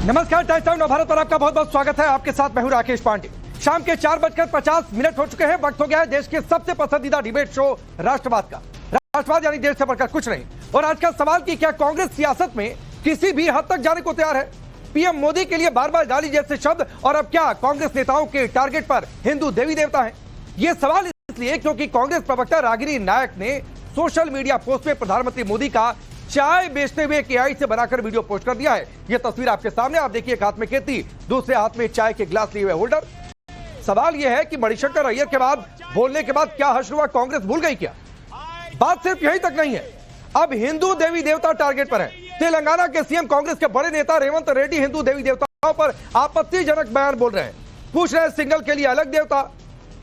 नमस्कार, times time Navbharat पर आपका बहुत बहुत स्वागत है। आपके साथ मैं हूं राकेश पांडे। शाम के 4:50 हो चुके हैं। वक्त हो गया है देश के सबसे पसंदीदा डिबेट शो राष्ट्रवाद का। राष्ट्रवाद यानी देश से बढ़कर कुछ नहीं। और आज का सवाल कि क्या कांग्रेस सियासत में किसी भी हद तक जाने को तैयार है? पीएम मोदी के लिए बार बार गाली जैसे शब्द, और अब क्या कांग्रेस नेताओं के टारगेट पर हिंदू देवी देवता है? यह सवाल इसलिए क्योंकि कांग्रेस प्रवक्ता रागिनी नायक ने सोशल मीडिया पोस्ट में प्रधानमंत्री मोदी का चाय बेचते हुए एआई से बनाकर वीडियो पोस्ट कर दिया है। यह तस्वीर आपके सामने, आप देखिए, एक हाथ में केतली, दूसरे हाथ में चाय के गिलास लिए हुए होल्डर। सवाल यह है कि मणिशंकर अय्यर के बाद बोलने के बाद क्या हश्र हुआ? कांग्रेस भूल गई क्या? बात सिर्फ यहीं तक नहीं है, अब हिंदू देवी देवता टारगेट पर है। तेलंगाना के सीएम कांग्रेस के बड़े नेता रेवंत रेड्डी हिंदू देवी देवताओं पर आपत्तिजनक बयान बोल रहे हैं। पूछ रहे हैं सिंगल के लिए अलग देवता,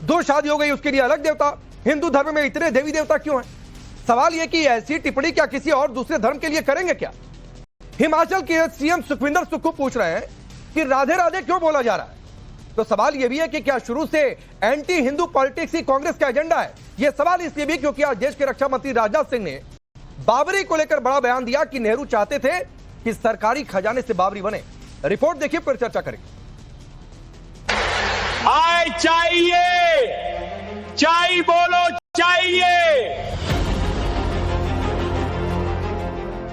2 शादी हो गई उसके लिए अलग देवता, हिंदू धर्म में इतने देवी देवता क्यों हैं? सवाल यह कि ऐसी टिप्पणी क्या किसी और दूसरे धर्म के लिए करेंगे क्या? हिमाचल के सीएम सुखविंदर सुक्खू पूछ रहे हैं कि राधे राधे क्यों बोला जा रहा है। तो सवाल यह भी है कि क्या शुरू से एंटी हिंदू पॉलिटिक्स ही कांग्रेस का एजेंडा है? यह सवाल इसलिए भी क्योंकि आज देश के रक्षा मंत्री राजनाथ सिंह ने बाबरी को लेकर बड़ा बयान दिया कि नेहरू चाहते थे कि सरकारी खजाने से बाबरी बने। रिपोर्ट देखिए, फिर चर्चा करेंगे। आय चाहिए, चाय बोलो चाहिए।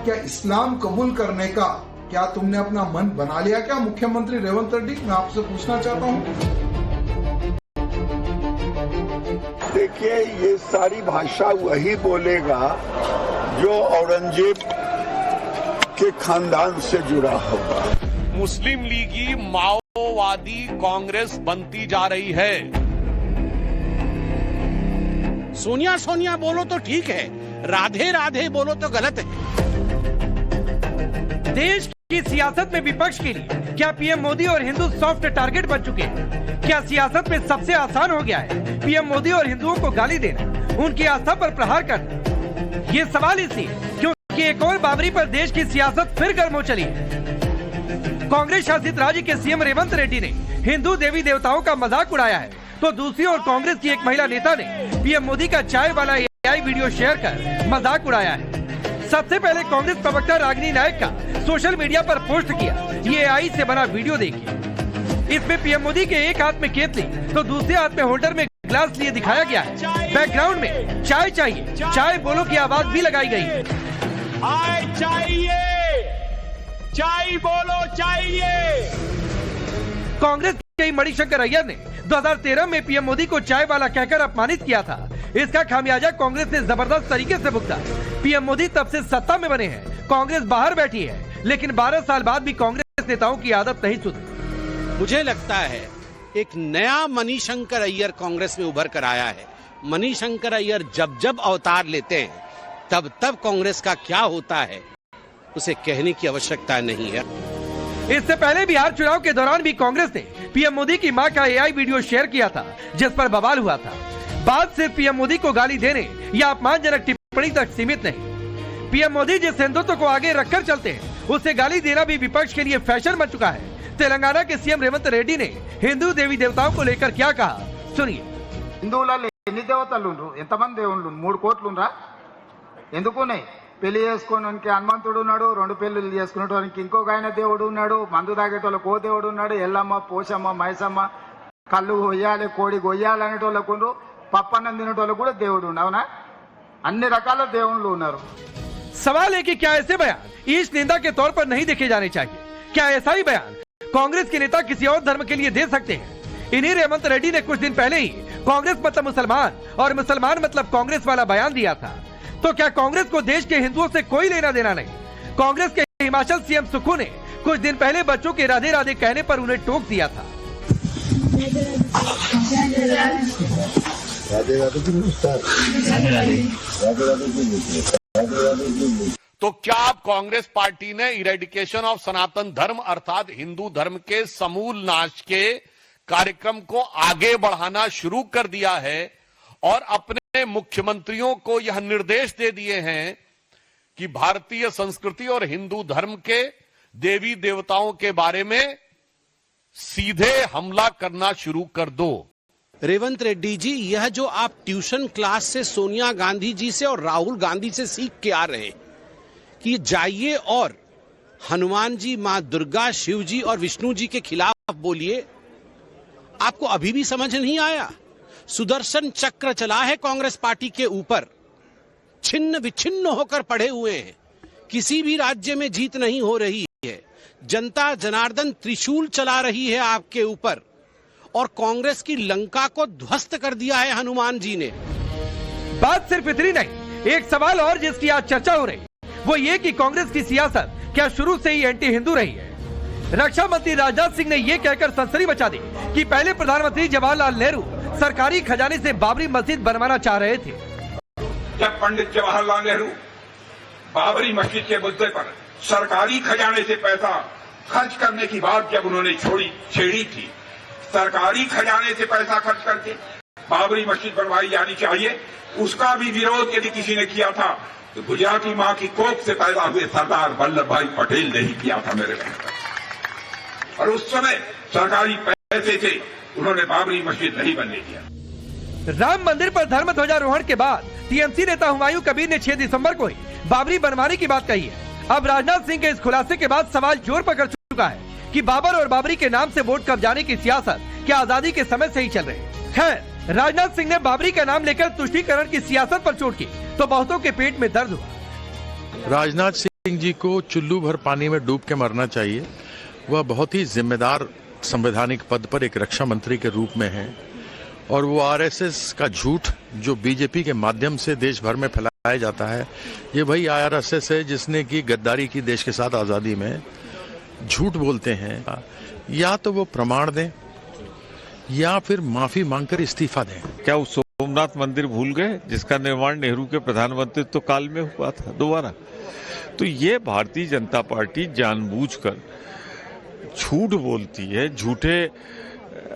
क्या इस्लाम कबूल करने का क्या तुमने अपना मन बना लिया क्या मुख्यमंत्री रेवंत रेड्डी? मैं आपसे पूछना चाहता हूं। देखिए, ये सारी भाषा वही बोलेगा जो औरंगजेब के खानदान से जुड़ा होगा। मुस्लिम लीगी माओवादी कांग्रेस बनती जा रही है। सोनिया सोनिया बोलो तो ठीक है, राधे राधे बोलो तो गलत है। देश की सियासत में विपक्ष के लिए क्या पीएम मोदी और हिंदू सॉफ्ट टारगेट बन चुके हैं? क्या सियासत में सबसे आसान हो गया है पीएम मोदी और हिंदुओं को गाली देना, उनकी आस्था पर प्रहार करना? ये सवाल इसलिए क्योंकि एक और बाबरी पर देश की सियासत फिर गर्म हो चली है। कांग्रेस शासित राज्य के सीएम रेवंत रेड्डी ने हिंदू देवी देवताओं का मजाक उड़ाया है, तो दूसरी ओर कांग्रेस की एक महिला नेता ने पीएम मोदी का चाय वाला एआई वीडियो शेयर कर मजाक उड़ाया है। सबसे पहले कांग्रेस प्रवक्ता रागिनी नायक का सोशल मीडिया पर पोस्ट किया ये एआई से बना वीडियो देखिए। इसमें पीएम मोदी के एक हाथ में केतली तो दूसरे हाथ में होल्डर में ग्लास लिए दिखाया गया है। बैकग्राउंड में चाय चाहिए, चाय बोलो की आवाज भी लगाई गई है। आय चाहिए, चाय बोलो चाहिए। कांग्रेस के मणिशंकर अय्यर ने 2013 में पीएम मोदी को चाय वाला कहकर अपमानित किया था। इसका खामियाजा कांग्रेस ने जबरदस्त तरीके से भुगता। पीएम मोदी तब से सत्ता में बने हैं, कांग्रेस बाहर बैठी है, लेकिन 12 साल बाद भी कांग्रेस नेताओं की आदत नहीं सुधरी। मुझे लगता है एक नया मणिशंकर अय्यर कांग्रेस में उभर कर आया है। मणिशंकर अय्यर जब जब अवतार लेते हैं तब तब कांग्रेस का क्या होता है उसे कहने की आवश्यकता नहीं है। इससे पहले बिहार चुनाव के दौरान भी कांग्रेस ने पीएम मोदी की मां का एआई वीडियो शेयर किया था, जिस पर बवाल हुआ था। बात सिर्फ पीएम मोदी को गाली देने या अपमानजनक टिप्पणी तक सीमित नहीं। पीएम मोदी जिस हिंदुत्व को आगे रखकर चलते हैं उसे गाली देना भी विपक्ष के लिए फैशन बन चुका है। तेलंगाना के सीएम रेवंत रेड्डी ने हिंदू देवी देवताओं को लेकर क्या कहा, सुनिए। హిందువులలో ఎన్ని దేవతలు ఉండ్రు? ఎంతమంది దేవుళ్ళు? 3 కోట్లు ఉండ్రా? ఎందుకు ఉన్నాయి? పెళ్లి చేసుకోవడానికి హనుమంతుడు ఉన్నాడు, 2 పెళ్లిళ్ళు చేసుకునేటోనికి ఇంకొక ఆయన దేవుడు ఉన్నాడు, మందు తాగేటోళ్ళకి ఓ దేవుడు ఉన్నాడు, ఎల్లమ్మ, పోషమ్మ, మైసమ్మ, కళ్ళు కొయ్యాలి, కోడి కొయ్యాలి అనేటోళ్ళకు ఉండ్రు, పప్పన్నం తినేటోళ్ళకు కూడా దేవుడు ఉండు, అవునా? అన్ని రకాల దేవుళ్ళు ఉన్నారు। सवाल है कि क्या ऐसे बयान ईश निंदा के तौर पर नहीं देखे जाने चाहिए? क्या ऐसा ही बयान कांग्रेस के नेता किसी और धर्म के लिए दे सकते हैं? इन्हीं रेवंत रेड्डी ने कुछ दिन पहले ही कांग्रेस मतलब मुसलमान और मुसलमान मतलब कांग्रेस वाला बयान दिया था। तो क्या कांग्रेस को देश के हिंदुओं से कोई लेना देना नहीं? कांग्रेस के हिमाचल सीएम सुक्खू ने कुछ दिन पहले बच्चों के राधे राधे कहने पर उन्हें टोक दिया था। तो क्या अब कांग्रेस पार्टी ने इरेडिकेशन ऑफ सनातन धर्म अर्थात हिंदू धर्म के समूल नाश के कार्यक्रम को आगे बढ़ाना शुरू कर दिया है और अपने मुख्यमंत्रियों को यह निर्देश दे दिए हैं कि भारतीय संस्कृति और हिंदू धर्म के देवी देवताओं के बारे में सीधे हमला करना शुरू कर दो? रेवंत रेड्डी जी, यह जो आप ट्यूशन क्लास से सोनिया गांधी जी से और राहुल गांधी से सीख के आ रहे हैं कि जाइए और हनुमान जी, मां दुर्गा, शिव जी और विष्णु जी के खिलाफ बोलिए। आपको अभी भी समझ नहीं आया? सुदर्शन चक्र चला है कांग्रेस पार्टी के ऊपर, छिन्न विच्छिन्न होकर पड़े हुए हैं। किसी भी राज्य में जीत नहीं हो रही है। जनता जनार्दन त्रिशूल चला रही है आपके ऊपर, और कांग्रेस की लंका को ध्वस्त कर दिया है हनुमान जी ने। बात सिर्फ इतनी नहीं, एक सवाल और जिसकी आज चर्चा हो रही वो ये कि कांग्रेस की सियासत क्या शुरू से ही एंटी हिंदू रही है। रक्षा मंत्री राजनाथ सिंह ने यह कहकर सनसनी मचा दी कि पहले प्रधानमंत्री जवाहरलाल नेहरू सरकारी खजाने से बाबरी मस्जिद बनवाना चाह रहे थे। जब पंडित जवाहरलाल नेहरू बाबरी मस्जिद के मुद्दे पर सरकारी खजाने से पैसा खर्च करने की बात जब उन्होंने छेड़ी थी, सरकारी खजाने से पैसा खर्च करके बाबरी मस्जिद बनवाई जानी चाहिए, उसका भी विरोध यदि किसी ने किया था तो गुजराती मां की कोख से पैदा हुए सरदार वल्लभ भाई पटेल ने ही किया था मेरे भाई। और उस समय सरकारी पैसे से उन्होंने बाबरी मस्जिद नहीं बनने दिया। राम मंदिर पर धर्म ध्वजारोहण के बाद टीएमसी नेता हुमायूं कबीर ने 6 दिसंबर को ही बाबरी बनवाने की बात कही है। अब राजनाथ सिंह के इस खुलासे के बाद सवाल जोर पकड़ चुका है कि बाबर और बाबरी के नाम से वोट कब्जाने की सियासत क्या आजादी के समय से ही चल रही है। खैर, राजनाथ सिंह ने बाबरी का नाम लेकर तुष्टीकरण की सियासत पर चोट की तो बहुतों के पेट में दर्द हुआ। राजनाथ सिंह जी को चुल्लू भर पानी में डूब के मरना चाहिए। वह बहुत ही जिम्मेदार संवैधानिक पद पर एक रक्षा मंत्री के रूप में हैं, और वो आरएसएस का झूठ जो बीजेपी के माध्यम से देश भर में फैलाया जाता है, ये वही आरएसएस है जिसने की गद्दारी की देश के साथ आजादी में। झूठ बोलते हैं, या तो वो प्रमाण दें या फिर माफी मांगकर इस्तीफा दें। क्या वो सोमनाथ मंदिर भूल गए जिसका निर्माण नेहरू के प्रधानमंत्रित्व काल में हुआ था दोबारा? तो ये भारतीय जनता पार्टी जानबूझकर झूठ बोलती है, झूठे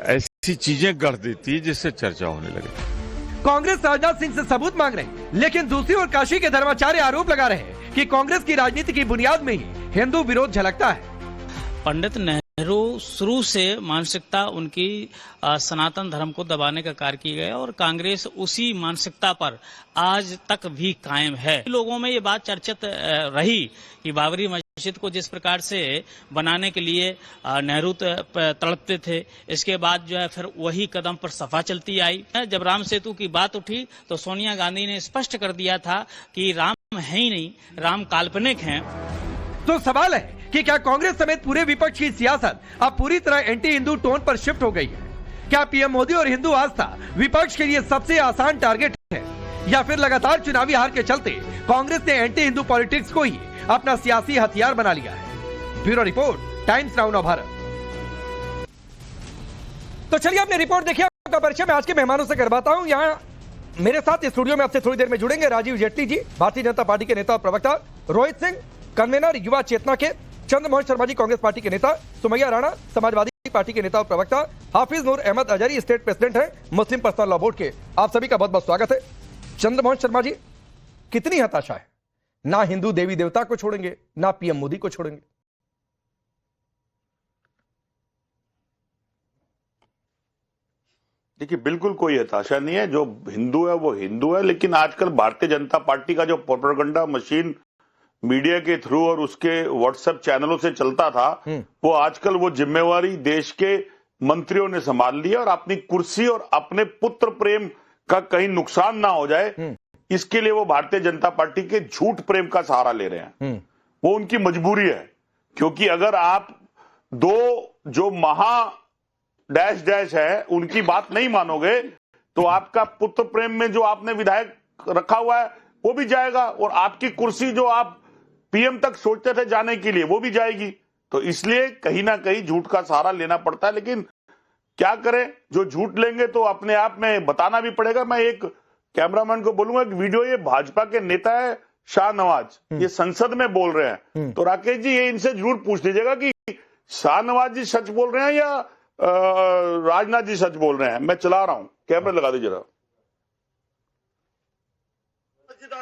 ऐसी चीजें गढ़ देती है जिससे चर्चा होने लगे। कांग्रेस राजनाथ सिंह से सबूत मांग रही, लेकिन दूसरी ओर काशी के धर्माचार्य आरोप लगा रहे हैं कि कांग्रेस की राजनीति की बुनियाद में ही हिंदू विरोध झलकता है। पंडित नेहरू शुरू से मानसिकता उनकी सनातन धर्म को दबाने का कार्य किया गया, और कांग्रेस उसी मानसिकता पर आज तक भी कायम है। लोगों में ये बात चर्चित रही कि बाबरी मस्जिद को जिस प्रकार से बनाने के लिए नेहरू तड़पते थे, इसके बाद जो है फिर वही कदम पर सफा चलती आई। जब राम सेतु की बात उठी तो सोनिया गांधी ने स्पष्ट कर दिया था कि राम है ही नहीं, राम काल्पनिक हैं। तो सवाल है कि क्या कांग्रेस समेत पूरे विपक्ष की सियासत अब पूरी तरह एंटी हिंदू टोन पर शिफ्ट हो गई है? क्या पीएम मोदी और हिंदू आस्था विपक्ष के लिए सबसे आसान टारगेट है, या फिर लगातार चुनावी हार के चलते कांग्रेस ने एंटी हिंदू पॉलिटिक्स को ही अपना सियासी हथियार बना लिया है? Bureau report, times now Bharat. तो चलिए अपनी रिपोर्ट देखिए। आपका परिचय मैं आज के मेहमानों से करवाता हूं। यहाँ मेरे साथ स्टूडियो में आपसे थोड़ी देर में जुड़ेंगे राजीव जेटली जी, भारतीय जनता पार्टी के नेता और प्रवक्ता, रोहित सिंह, कन्वेनर युवा चेतना के, चंद्रमोहन शर्मा जी, कांग्रेस पार्टी के नेता, सुमैया राणा, समाजवादी पार्टी के नेता और प्रवक्ता, हाफिज नूर अहमद अजहरी, स्टेट प्रेसिडेंट हैं मुस्लिम पर्सनल लॉ बोर्ड के। आप सभी का बहुत बहुत स्वागत है। चंद्रमोहन शर्मा जी, कितनी हताशा है, ना हिंदू देवी देवता को छोड़ेंगे, ना पीएम मोदी को छोड़ेंगे। देखिए, बिल्कुल कोई हताशा नहीं है। जो हिंदू है वो हिंदू है, लेकिन आजकल भारतीय जनता पार्टी का जो प्रोपेगेंडा मशीन मीडिया के थ्रू और उसके व्हाट्सएप चैनलों से चलता था, वो आजकल वो जिम्मेवारी देश के मंत्रियों ने संभाल ली है, और अपनी कुर्सी और अपने पुत्र प्रेम का कहीं नुकसान ना हो जाए, इसके लिए वो भारतीय जनता पार्टी के झूठ प्रेम का सहारा ले रहे हैं। वो उनकी मजबूरी है, क्योंकि अगर आप दो जो महा डैश डैश है उनकी बात नहीं मानोगे तो आपका पुत्र प्रेम में जो आपने विधायक रखा हुआ है वो भी जाएगा, और आपकी कुर्सी जो आप पीएम तक सोचते थे जाने के लिए वो भी जाएगी। तो इसलिए कहीं ना कहीं झूठ का सहारा लेना पड़ता है, लेकिन क्या करें, जो झूठ लेंगे तो अपने आप में बताना भी पड़ेगा। मैं एक कैमरामैन को बोलूंगा कि वीडियो, ये भाजपा के नेता है शाहनवाज, ये संसद में बोल रहे हैं, तो राकेश जी ये इनसे जरूर पूछ लीजिएगा कि शाहनवाज जी सच बोल रहे हैं या राजनाथ जी सच बोल रहे हैं। मैं चला रहा हूं, कैमरा लगा दीजिए जरा।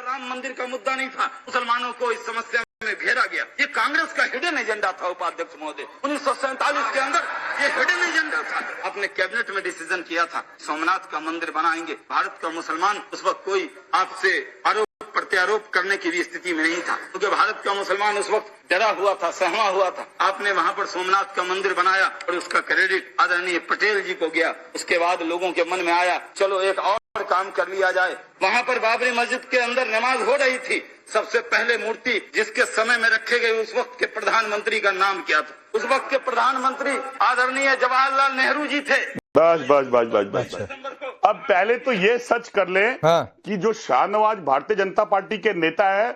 राम मंदिर का मुद्दा नहीं था, मुसलमानों को इस समस्या में घेरा गया। ये कांग्रेस का हिडन एजेंडा था उपाध्यक्ष महोदय। 1947 के अंदर ये हिडन एजेंडा था। अपने कैबिनेट में डिसीजन किया था सोमनाथ का मंदिर बनाएंगे। भारत का मुसलमान उस वक्त कोई आपसे आरोप प्रत्यारोप करने की भी स्थिति में नहीं था, क्योंकि भारत का मुसलमान उस वक्त डरा हुआ था, सहमा हुआ था। आपने वहां पर सोमनाथ का मंदिर बनाया और उसका क्रेडिट आदरणीय पटेल जी को गया। उसके बाद लोगों के मन में आया चलो एक और काम कर लिया जाए। वहां पर बाबरी मस्जिद के अंदर नमाज हो रही थी, सबसे पहले मूर्ति जिसके समय में रखे गए उस वक्त के प्रधानमंत्री का नाम क्या था? उस वक्त के प्रधानमंत्री आदरणीय जवाहरलाल नेहरू जी थे। बस। अब पहले तो ये सच कर ले कि जो शाहनवाज भारतीय जनता पार्टी के नेता है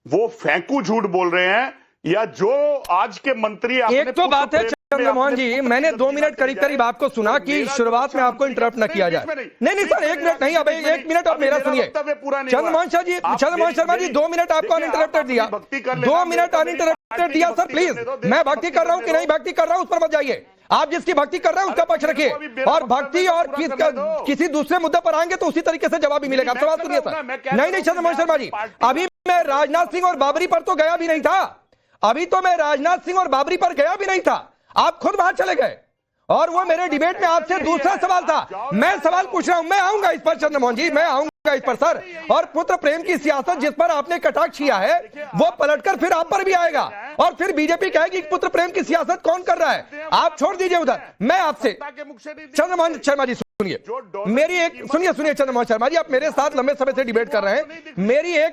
वो फेंकू झूठ बोल रहे हैं, या जो आज के मंत्री एक तो बात है चंद्रमोहन जी, मैंने 2 मिनट करीब आपको सुना कि शुरुआत में आपको इंटरप्ट न किया जाए। नहीं सर, 1 मिनट नहीं, अब 1 मिनट और मेरा सुनिए। चंद्रमोहन शर्मा जी 2 मिनट आपको अनइंटरप्टेड दिया, 2 मिनट अनइंटरप्टेड दिया सर। प्लीज, मैं भक्ति कर रहा हूं कि नहीं भक्ति कर रहा हूं उस पर मत जाइए। आप जिसकी भक्ति कर रहे हैं उसका पक्ष रखिए, और भक्ति और किसी दूसरे मुद्दे पर आएंगे तो उसी तरीके से जवाब भी मिलेगा। सवाल सुनिए सर। नहीं चंद्रमोहन शर्मा जी, अभी मैं राजनाथ सिंह और बाबरी पर तो गया भी नहीं था, अभी तो मैं राजनाथ सिंह और बाबरी पर गया भी नहीं था, आप खुद वहां चले गए। और वो मेरे डिबेट में आपसे दूसरा सवाल था। मैं सवाल पूछ रहा हूं, मैं आऊंगा इस पर चंद्रमोहन जी, मैं आऊंगा इस पर सर। और पुत्र प्रेम की सियासत जिस पर आपने कटाक्ष किया है वो पलटकर फिर आप पर भी आएगा, और फिर बीजेपी कहेगी पुत्र प्रेम की सियासत कौन कर रहा है। आप छोड़ दीजिए उधर। मैं आपसे चंद्रमोहन शर्मा जी सुनिए, मेरी एक सुनिए चंद्रमोहन शर्मा जी, आप मेरे साथ लंबे समय से डिबेट कर रहे हैं।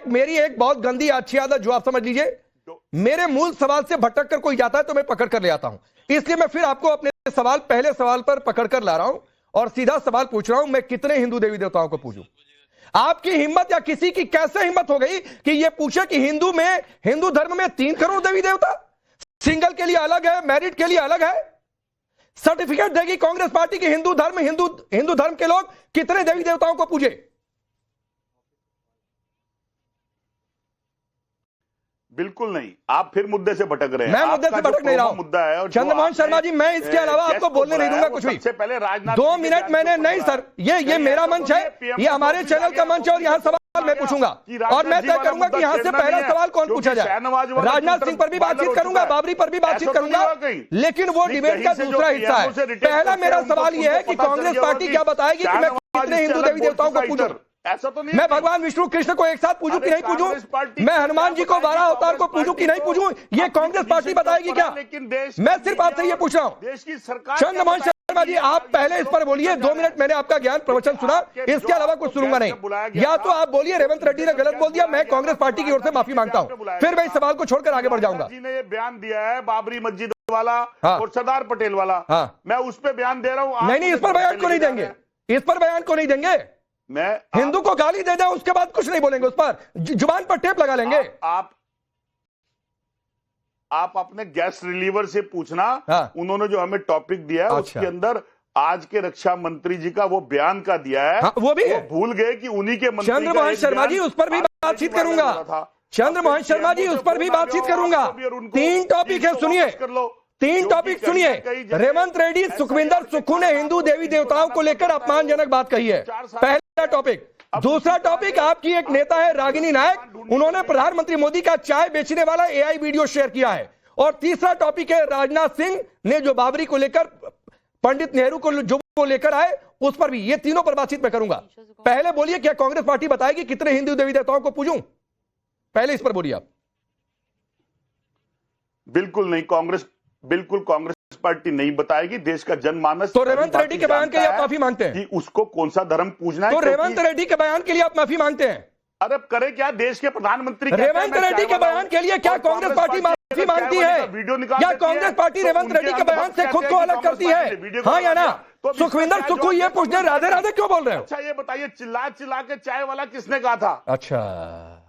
मेरी एक बहुत गंदी अच्छी आदत जो आप समझ लीजिए, मेरे मूल सवाल से भटक कर कोई जाता है तो मैं पकड़ कर ले आता हूं। इसलिए मैं फिर आपको अपने पहले सवाल पर पकड़ कर ला रहा हूं और सीधा सवाल पूछ रहा हूं, मैं कितने हिंदू देवी देवताओं को पूजूं? आपकी हिम्मत या किसी की कैसे हिम्मत हो गई कि यह पूछे कि हिंदू धर्म में 3 करोड़ देवी देवता, सिंगल के लिए अलग है, मैरिड के लिए अलग है? सर्टिफिकेट देगी कांग्रेस पार्टी की हिंदू धर्म के लोग कितने देवी देवताओं को पूजे? बिल्कुल नहीं, आप फिर मुद्दे से भटक रहे हैं। मैं मुद्दे से भटक नहीं रहा हूं। मुद्दा है चंद्रमोहन शर्मा जी, मैं इसके अलावा आपको बोलने नहीं दूंगा कुछ भी। सबसे पहले राजनाथ 2 मिनट मैंने नहीं सर, ये मेरा मंच है, ये हमारे चैनल का मंच है, और यहाँ सवाल मैं पूछूंगा और मैं तय करूंगा कि यहाँ से पहला सवाल कौन पूछा जाए। राजनाथ सिंह पर भी बातचीत करूंगा, बाबरी पर भी बातचीत करूंगा, लेकिन वो डिबेट का दूसरा हिस्सा है। पहला मेरा सवाल यह है कि कांग्रेस पार्टी क्या बताएगी कि मैं कितने हिंदू देवी देवताओं को पूजूं? ऐसा तो नहीं, मैं भगवान विष्णु कृष्ण को एक साथ पूजूं कि नहीं पूजूं? मैं हनुमान जी को 12 अवतार को पूजूं कि नहीं पूजूं? ये कांग्रेस पार्टी बताएगी क्या? मैं सिर्फ आपसे ये पूछ रहा हूं। देश की सरकार चंद्रमोहन शर्मा जी, आप पहले इस पर बोलिए। 2 मिनट मैंने आपका ज्ञान प्रवचन सुना, इसके अलावा कुछ सुनूंगा नहीं। या तो आप बोलिए रेवंत रेड्डी ने गलत बोल दिया, मैं कांग्रेस पार्टी की ओर से माफी मांगता हूं, फिर मैं इस सवाल को छोड़कर आगे बढ़ जाऊंगा। जी ने ये बयान दिया है बाबरी मस्जिद वाला और सरदार पटेल वाला, मैं उस पर बयान दे रहा हूं। नहीं, इस पर बयान को नहीं देंगे, इस पर बयान को नहीं देंगे। मैं हिंदू को गाली दे दें उसके बाद कुछ नहीं बोलेंगे, उस पर जुबान पर टेप लगा लेंगे। आप अपने गैस रिलीवर से पूछना, उन्होंने जो हमें टॉपिक दिया है उसके अंदर आज के रक्षा मंत्री जी का वो बयान का दिया है। वो भी भूल गए कि उन्हीं के मंत्री चंद्रमोहन शर्मा जी, उस पर भी बातचीत करूंगा। चंद्रमोहन शर्मा जी, उस पर भी बातचीत करूंगा। 3 टॉपिक है, सुनिए 3 टॉपिक सुनिए। रेवंत रेड्डी, सुखविंदर सुक्खू ने हिंदू देवी देवताओं को लेकर अपमानजनक बात कही है, पहला टॉपिक। दूसरा टॉपिक, आपकी एक नेता है रागिनी नायक, उन्होंने प्रधानमंत्री मोदी का चाय बेचने वाला AI वीडियो शेयर किया है। और तीसरा टॉपिक है राजनाथ सिंह ने जो बाबरी को लेकर, पंडित नेहरू को जो वो लेकर आए, उस पर भी। ये तीनों पर बातचीत मैं करूंगा। पहले बोलिए, क्या कांग्रेस पार्टी बताएगी कितने हिंदू देवी देवताओं को पूजूं? पहले इस पर बोलिए आप। बिल्कुल कांग्रेस पार्टी नहीं बताएगी। देश का जनमानस तो रेवंत रेड्डी के बयान के लिए आप माफी मांगते हैं कि उसको कौन सा धर्म पूजना है? तो रेवंत रेड्डी के बयान के लिए आप माफी मांगते हैं? अरे करे क्या, देश के प्रधानमंत्री रेवंत रेड्डी के बयान के लिए क्या कांग्रेस पार्टी माफी मांगती है? या कांग्रेस पार्टी रेवंत रेड्डी के बयान से खुद को अलग करती है, हाँ या ना? सुखविंदर सुक्खू ये पूछने राधे राधे क्यों बोल रहे हो? अच्छा ये बताइए, चिल्ला चिल्ला के चाय वाला किसने कहा था? अच्छा,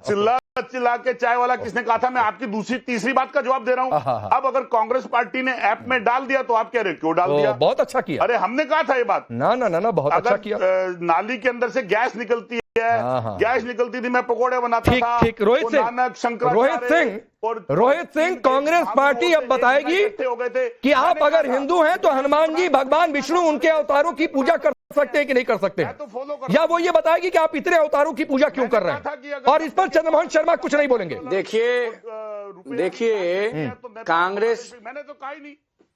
चिल्ला के चाय वाला किसने कहा था? मैं आपकी तीसरी बात का जवाब दे रहा हूं। अब अगर कांग्रेस पार्टी ने ऐप में डाल दिया तो आप कह रहे क्यों डाल दिया? बहुत अच्छा किया। अरे हमने कहा था ये बात। ना बहुत अच्छा किया। नाली के अंदर से गैस निकलती है, गैस निकलती थी, मैं पकोड़े बनाता था। ठीक, रोहित सिंह, कांग्रेस पार्टी अब बताएगी कि आप अगर हिंदू हैं तो हनुमान जी, भगवान विष्णु, उनके अवतारों की पूजा कर सकते हैं कि नहीं कर सकते, या वो ये बताएगी कि आप इतने अवतारों की पूजा क्यों कर रहे हैं? और इस पर चंद्रमोहन शर्मा कुछ नहीं बोलेंगे। देखिए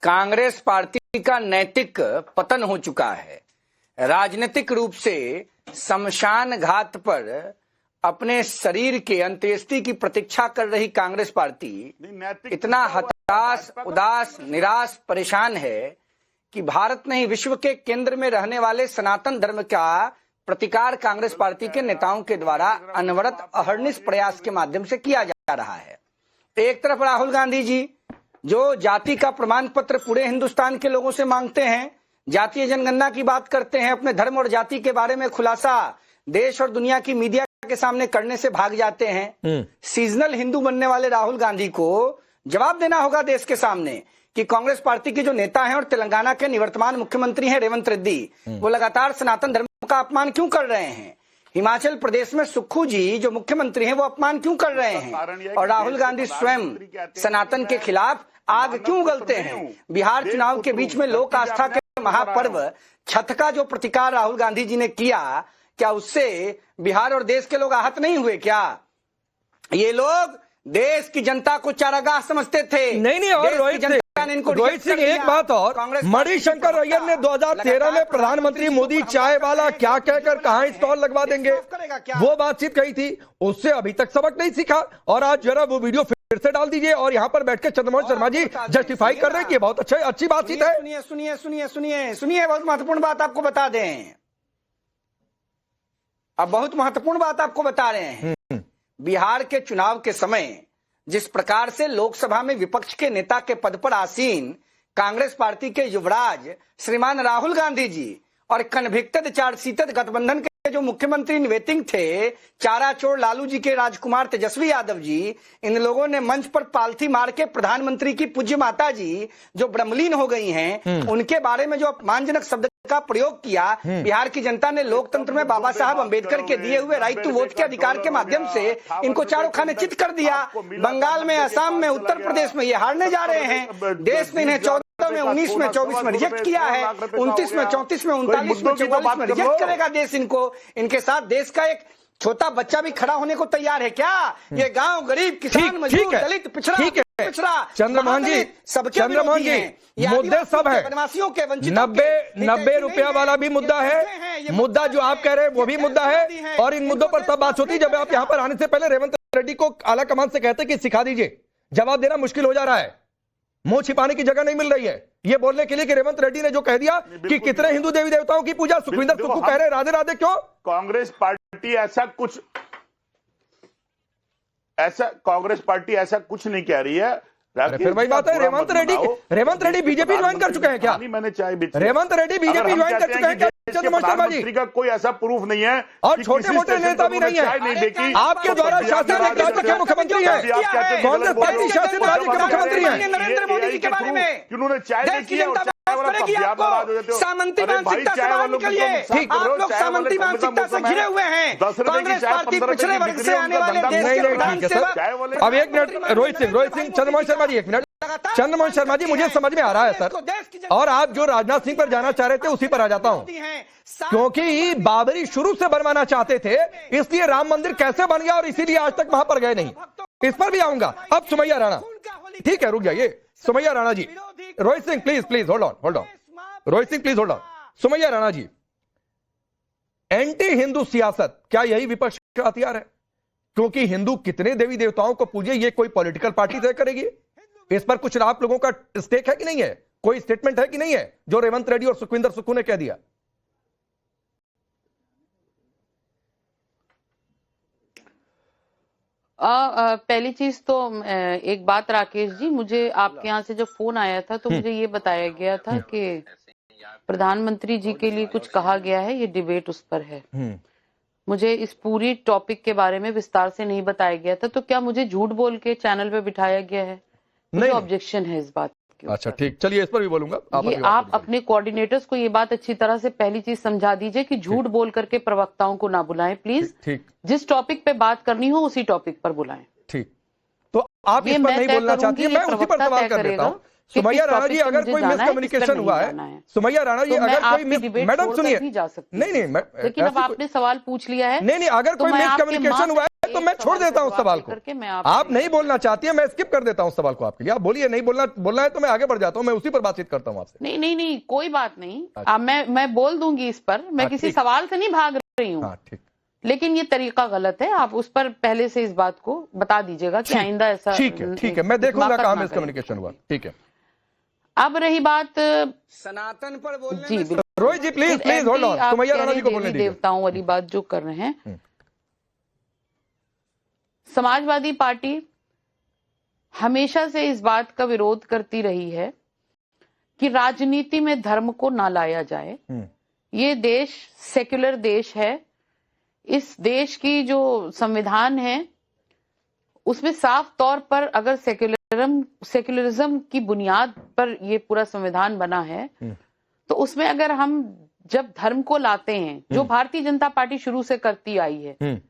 कांग्रेस पार्टी का नैतिक पतन हो चुका है। राजनीतिक रूप से शमशान घाट पर अपने शरीर के अंत्येष्टि की प्रतीक्षा कर रही कांग्रेस पार्टी इतना हताश, उदास, निराश, परेशान है कि भारत नहीं विश्व के केंद्र में रहने वाले सनातन धर्म का प्रतिकार कांग्रेस पार्टी के नेताओं के द्वारा अनवरत अहर्निश प्रयास के माध्यम से किया जा रहा है। एक तरफ राहुल गांधी जी जो जाति का प्रमाण पत्र पूरे हिंदुस्तान के लोगों से मांगते हैं, जातीय जनगणना की बात करते हैं, अपने धर्म और जाति के बारे में खुलासा देश और दुनिया की मीडिया के सामने करने से भाग जाते हैं। सीजनल हिंदू बनने वाले राहुल गांधी को जवाब देना होगा देश के सामने कि कांग्रेस पार्टी के जो नेता हैं और तेलंगाना के निवर्तमान मुख्यमंत्री हैं रेवंत रेड्डी, वो लगातार सनातन धर्म का अपमान क्यों कर रहे हैं। हिमाचल प्रदेश में सुक्खू जी जो मुख्यमंत्री हैं वो अपमान क्यों कर रहे हैं, और राहुल गांधी स्वयं सनातन के खिलाफ आग क्यों उगलते हैं। बिहार चुनाव के बीच में लोक आस्था के महापर्व छठ का जो प्रतिकार राहुल गांधी जी ने किया, क्या उससे बिहार और देश के लोग आहत नहीं हुए क्या? ये लोग देश की जनता को चारागाह समझते थे। नहीं, और रोहित सिंह एक बात और, मणिशंकर अय्यर ने 2013 में प्रधानमंत्री मोदी चाय वाला क्या कहकर कहां स्टॉल लगवा देंगे वो बातचीत कही थी, उससे अभी तक सबक नहीं सीखा। और आज जरा वो वीडियो फिर से डाल दीजिए और यहाँ पर बैठकर चंद्रमोहन शर्मा जी जस्टिफाई कर रहे हैं कि बहुत अच्छी बातचीत है। सुनिए, बहुत महत्वपूर्ण बात आपको बता दें। अब बहुत महत्वपूर्ण बात आपको बता रहे हैं। बिहार के चुनाव के समय जिस प्रकार से लोकसभा में विपक्ष के नेता के पद पर आसीन कांग्रेस पार्टी के युवराज श्रीमान राहुल गांधी जी और कन्विक्टेड चार्जशीटेड गठबंधन के जो मुख्यमंत्री निवेतिंग थे चाराचोर लालू जी के राजकुमार तेजस्वी यादव जी, इन लोगों ने मंच पर पालथी मार के प्रधानमंत्री की पूज्य माता जी जो ब्रह्मलीन हो गई हैं, उनके बारे में जो अपमानजनक शब्द का प्रयोग किया। बिहार की जनता ने लोकतंत्र में बाबा साहब अंबेडकर के दिए हुए राइट टू वोट के अधिकार के माध्यम से इनको चारों खाने चित कर दिया। बंगाल में, असम में, उत्तर प्रदेश में ये हारने जा रहे हैं। देश ने इन्हें 14 में, 19 में, 24 में रिजेक्ट किया है, 29 में, 34 में, 39 में, 44 में रिजेक्ट करेगा देश इनको। इनके साथ देश का एक छोटा बच्चा भी खड़ा होने को तैयार है क्या? ये गांव गरीब, किसान, मजदूर, दलित, पिछड़ा, चंद्रमोहन जी, मुद्दे सब है। 90 रुपया वाला भी मुद्दा है, मुद्दा जो आप कह रहे हैं वो भी मुद्दा है। और इन मुद्दों पर तब बात होती है जब आप यहाँ पर आने से पहले रेवंत रेड्डी को आला कमान से कहते कि सिखा दीजिए। जवाब देना मुश्किल हो जा रहा है, मुंह छिपाने की जगह नहीं मिल रही है ये बोलने के लिए कि रेवंत रेड्डी ने जो कह दिया कि कितने हिंदू देवी देवताओं की पूजा, सुखविंदर सुक्खू कह रहे राधे राधे क्यों? कांग्रेस पार्टी ऐसा कुछ नहीं कह रही है। फिर वही बात है, रेवंत रेड्डी बीजेपी ज्वाइन कर चुके हैं क्या? मैंने चाय रेवंत रेड्डी बीजेपी ज्वाइन कर चुके हैं क्या? चंद्रमोहन शर्मा जी का कोई ऐसा प्रूफ नहीं है और छोटे मोटे नेता भी नहीं है। आपके द्वारा शासित राज्य के मुख्यमंत्री हैं, कांग्रेस पार्टी शासित राज्य के मुख्यमंत्री हैं। नरेंद्र मोदी जी के बारे में उन्होंने चाय नहीं की और सामंती मानसिकता से बाहर निकलिए। आप लोग सामंती मानसिकता से घिरे हुए हैं। कांग्रेस पार्टी पिछड़े वर्ग से आने वाले देश के प्रधान सेवक। अब एक मिनट रोहित सिंह, चंद्रमोहन शर्मा जी एक मिनट। चंद्रमोहन शर्मा जी मुझे समझ में आ रहा है सर, और आप जो राजनाथ सिंह पर जाना चाह रहे थे उसी पर आ जाता हूं, क्योंकि बाबरी शुरू से बनवाना चाहते थे, इसलिए राम मंदिर कैसे बन गया और इसीलिए आज तक वहां पर गए नहीं, इस पर भी आऊंगा। अब सुमैया राणा, ठीक है रुक जाइए, Sumaiya Rana ji. Rohit Singh please hold on. Rohit Singh please hold on. Sumaiya Rana ji, anti Hindu सियासत क्या यही विपक्ष का हथियार है? क्योंकि हिंदू कितने देवी देवताओं को पूजे ये कोई पॉलिटिकल पार्टी तय करेगी। इस पर कुछ आप लोगों का स्टेक है कि नहीं है? कोई स्टेटमेंट है कि नहीं है जो रेवंत रेड्डी और सुखविंदर सुक्खू ने कह दिया? पहली चीज तो एक बात राकेश जी, मुझे आपके यहाँ से जब फोन आया था तो मुझे ये बताया गया था कि प्रधानमंत्री जी के लिए कुछ कहा गया है, ये डिबेट उस पर है। मुझे इस पूरी टॉपिक के बारे में विस्तार से नहीं बताया गया था, तो क्या मुझे झूठ बोल के चैनल पे बिठाया गया है? मुझे ऑब्जेक्शन है इस बात के। अच्छा ठीक, चलिए इस पर भी बोलूंगा। आप अपने कोऑर्डिनेटर्स को ये बात अच्छी तरह से पहली चीज समझा दीजिए कि झूठ बोल करके प्रवक्ताओं को ना बुलाएं प्लीज। ठीक, जिस टॉपिक पे बात करनी हो उसी टॉपिक पर बुलाएं। ठीक, तो आप इस पर नहीं बोलना चाहती है, मैं उसी पर सवाल कर देता हूँ। सुमैया राणा जी, अगर कोई मिसकम्युनिकेशन हुआ है, सुमैया राणा जी अगर कोई मैडम सुनिए, नहीं लेकिन अब आपने सवाल पूछ लिया है, नहीं अगर कोई मिसकम्युनिकेशन हुआ है तो मैं छोड़ देता हूं सवाल को। आप नहीं बोलना चाहती है, मैं स्किप कर देता हूं सवाल को आपके लिए। आप बोलिए, नहीं बोलना है तो मैं आगे बढ़ जाता हूं, मैं उसी पर बातचीत करता हूं आपसे। नहीं कोई बात नहीं, मैं बोल दूंगी इस पर, मैं किसी सवाल से नहीं भाग रही हूँ। ठीक, लेकिन ये तरीका गलत है। आप उस पर पहले से इस बात को बता दीजिएगा कि आइंदा ऐसा ठीक है, मैं देखूंगा कहाँ मिसकम्युनिकेशन हुआ। ठीक है, अब रही बात सनातन पर बोलने जी में बिल्कुल। Rohit ji please hold on, Sumaiya Rana ji को बोलने दीजिए। देवताओं वाली बात जो कर रहे हैं, समाजवादी पार्टी हमेशा से इस बात का विरोध करती रही है कि राजनीति में धर्म को ना लाया जाए। ये देश सेक्युलर देश है। इस देश की जो संविधान है उसमें साफ तौर पर अगर सेक्युलरिज्म की बुनियाद पर ये पूरा संविधान बना है, तो उसमें अगर हम जब धर्म को लाते हैं, जो भारतीय जनता पार्टी शुरू से करती आई है,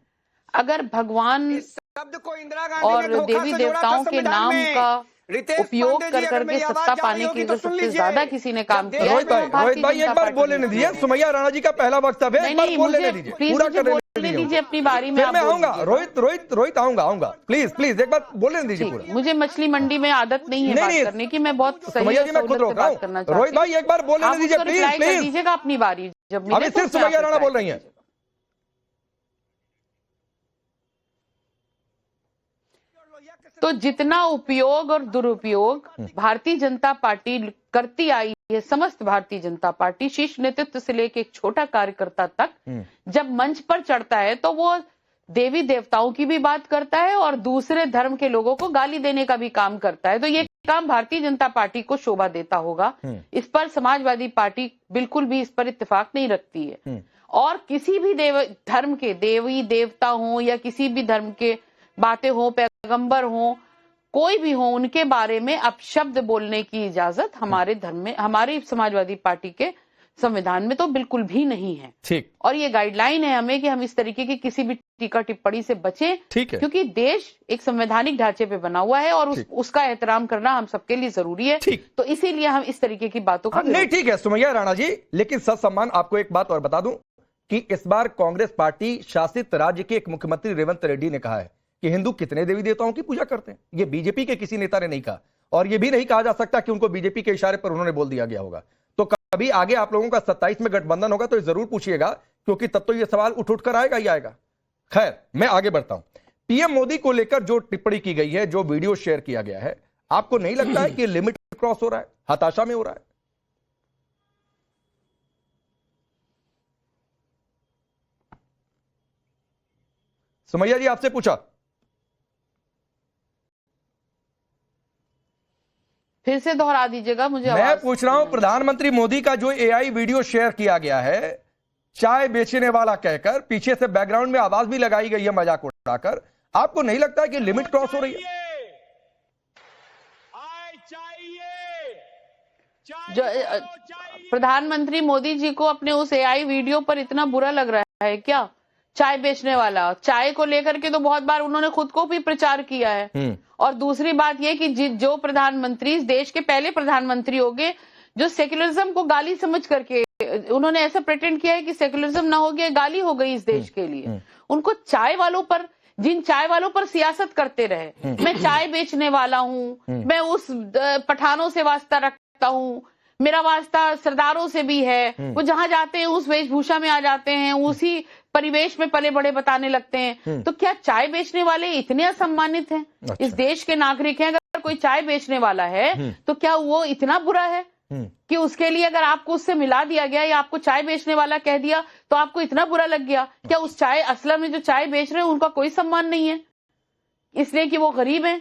अगर भगवान शब्द को इंदिरा गांधी और ने धोखा देवी से जोड़ा था देवताओं के संविधान नाम में। का रितेश उपयोग पांडे जी, कर अगर करके मेरी सत्ता आवाज पाने होगी के तो लिए सुन सबसे लीजिए। ज्यादा किसी ने काम किया है, रोहित तो वो भाई भारतीय एक जनता बार पार्टी बोलने ने दीजिए। सुमैया राणा जी का पहला वक्तव्य है, एक बार बोल लेने दीजिए, प्लीज पूरा मुझे करने बोलने दीजिए अपनी बारी में। फिर मैं आप बोल आऊंगा। दीजिए। रोहित आऊंगा प्लीज एक बार बोलने दीजिए पूरा। मुझे मछली मंडी में आदत नहीं है बात करने की, मैं बहुत सही सुमैया जी मैं खुद रोक रहा बात करना हूँ। चाहती रोहित भाई एक बार बोलने आप दीजिए उसको reply कर प्लीज। दीजिएगा अपनी बारी जब अभी सिर्फ सुमैया राणा बोल रही है। तो जितना उपयोग और दुरुपयोग भारतीय जनता पार्टी करती आई है, समस्त भारतीय जनता पार्टी शीर्ष नेतृत्व से लेकर एक छोटा कार्यकर्ता तक जब मंच पर चढ़ता है तो वो देवी देवताओं की भी बात करता है और दूसरे धर्म के लोगों को गाली देने का भी काम करता है। तो ये काम भारतीय जनता पार्टी को शोभा देता होगा। इस पर समाजवादी पार्टी बिल्कुल भी इस पर इत्तेफाक नहीं रखती है। और किसी भी धर्म के देवी देवता हो या किसी भी धर्म के बातें हो, पैगंबर हो, कोई भी हो, उनके बारे में अपशब्द बोलने की इजाजत हमारे धर्म में, हमारी समाजवादी पार्टी के संविधान में तो बिल्कुल भी नहीं है। ठीक। और ये गाइडलाइन है हमें कि हम इस तरीके की किसी भी टीका टिप्पणी से बचें। ठीक है। क्योंकि देश एक संवैधानिक ढांचे पे बना हुआ है और उसका एहतराम करना हम सबके लिए जरूरी है। तो इसीलिए हम इस तरीके की बातों का नहीं, ठीक है सुमैया राणा जी, लेकिन सच सम्मान आपको एक बात और बता दूं कि इस बार कांग्रेस पार्टी शासित राज्य के एक मुख्यमंत्री रेवंत रेड्डी ने कहा है कि हिंदू कितने देवी देवताओं की पूजा करते हैं। ये बीजेपी के किसी नेता ने नहीं कहा, और ये भी नहीं कहा जा सकता कि उनको बीजेपी के इशारे पर उन्होंने बोल दिया गया होगा। तो कभी आगे आप लोगों का 27 में गठबंधन होगा तो जरूर पूछिएगा, क्योंकि तब तो ये सवाल उठ कर आएगा ही आएगा। खैर, मैं आगे बढ़ता हूं। पीएम मोदी को लेकर जो टिप्पणी की गई है, जो वीडियो शेयर किया गया है, आपको नहीं लगता है कि लिमिट क्रॉस हो रहा है, हताशा में हो रहा है? सुमैया जी आपसे पूछा। फिर से दोहरा दीजिएगा मुझे। मैं पूछ रहा हूं, प्रधानमंत्री मोदी का जो एआई वीडियो शेयर किया गया है, चाय बेचने वाला कहकर, पीछे से बैकग्राउंड में आवाज भी लगाई गई है मजाक उड़ाकर, आपको नहीं लगता है कि लिमिट क्रॉस हो रही है? जो प्रधानमंत्री मोदी जी को अपने उस एआई वीडियो पर इतना बुरा लग रहा है क्या? चाय बेचने वाला, चाय को लेकर के तो बहुत बार उन्होंने खुद को भी प्रचार किया है। और दूसरी बात यह कि जो प्रधानमंत्री, इस देश के पहले प्रधानमंत्री होंगे जो सेक्युलरिज्म को गाली समझ करके, उन्होंने ऐसा प्रिटेंड किया है कि सेक्युलरिज्म ना हो गया, गाली हो गई इस देश के लिए। उनको चाय वालों पर, जिन चाय वालों पर सियासत करते रहे, मैं चाय बेचने वाला हूं, मैं उस पठानों से वास्ता रखता हूं, मेरा वास्ता सरदारों से भी है, वो जहां जाते हैं उस वेशभूषा में आ जाते हैं, उसी परिवेश में पले बड़े बताने लगते हैं। तो क्या चाय बेचने वाले इतने असम्मानित हैं? अच्छा। इस देश के नागरिक हैं, अगर कोई चाय बेचने वाला है तो क्या वो इतना बुरा है कि उसके लिए अगर आपको उससे मिला दिया गया या आपको चाय बेचने वाला कह दिया तो आपको इतना बुरा लग गया? क्या उस चाय, असल में जो चाय बेच रहे हैं उनका कोई सम्मान नहीं है इसलिए कि वो गरीब हैं?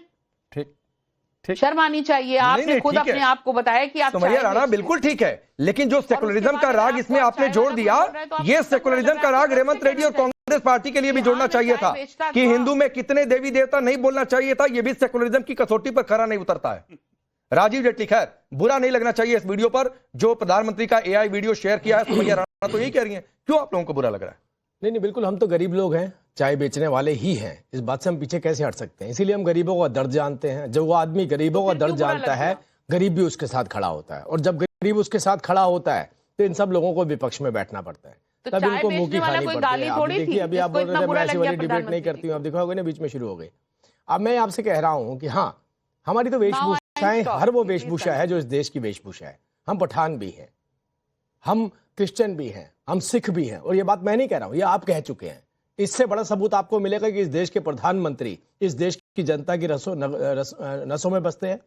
शर्म आनी चाहिए। आपने खुद अपने आप को बताया कि आप सुमैया राणा बिल्कुल ठीक है, लेकिन जो सेकुलरिज्म का राग इसमें आपने जोड़ दिया, ये सेकुलरिज्म का राग रेवंत रेड्डी और कांग्रेस पार्टी के लिए भी जोड़ना चाहिए था कि हिंदू में कितने देवी देवता नहीं बोलना चाहिए था। ये भी सेकुलरिज्म की कसौटी पर खरा नहीं उतरता है। राजीव जेटली, खैर बुरा नहीं लगना चाहिए इस वीडियो पर जो प्रधानमंत्री का एआई वीडियो शेयर किया है। सुमैया राणा तो यही कह रही है, क्यों आप लोगों को बुरा लग रहा है? नहीं, बिल्कुल, हम तो गरीब लोग हैं, चाय बेचने वाले ही हैं, इस बात से हम पीछे कैसे हट सकते हैं? इसीलिए हम गरीबों का दर्द जानते हैं। जब वो आदमी गरीबों का दर्द जानता है, गरीब भी उसके साथ खड़ा होता है, और जब गरीब उसके साथ खड़ा होता है तो इन सब लोगों को विपक्ष में बैठना पड़ता है, तब इनको मुंह की खानी पड़ती है। आप देखिए, अभी आप बोल रहे थे मैं ऐसी वाली डिबेट नहीं करती हूँ, आप देखा होगा ना बीच में शुरू हो गई। अब मैं आपसे कह रहा हूँ कि हाँ, हमारी तो वेशभूषाएं, हर वो वेशभूषा है जो इस देश की वेशभूषा है। हम पठान भी हैं, हम क्रिश्चियन भी हैं, हम सिख भी हैं, और ये बात मैं नहीं कह रहा हूँ, ये आप कह चुके हैं इससे बड़ा सबूत आपको मिलेगा कि इस देश के प्रधानमंत्री इस देश की जनता की नसों में बसते हैं,